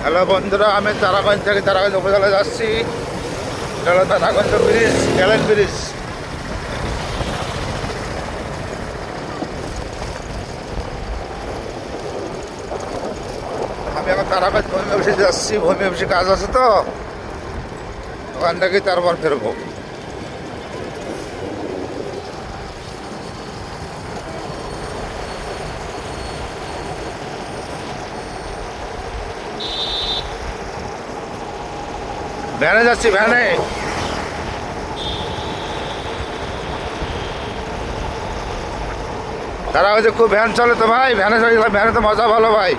Hello বন্ধুরা, আমি তারাগঞ্জ থেকে তারাগঞ্জ উপজেলা যাচ্ছি। এটা হলো তারাগঞ্জ ব্রিজ, গ্যালেন ব্রিজ। আমি এখন তারাগঞ্জ ভূমি অফিসে যাচ্ছি, ভূমি অফিসে কাজ আছে তো, ওখান থেকে তারপর ফেরবো। ভ্যানে যাচ্ছি, ভ্যানে। তারা হচ্ছে খুব ভ্যান চলে তো ভাই, ভ্যানে চলে, ভ্যানে তো মজা ভালো ভাই।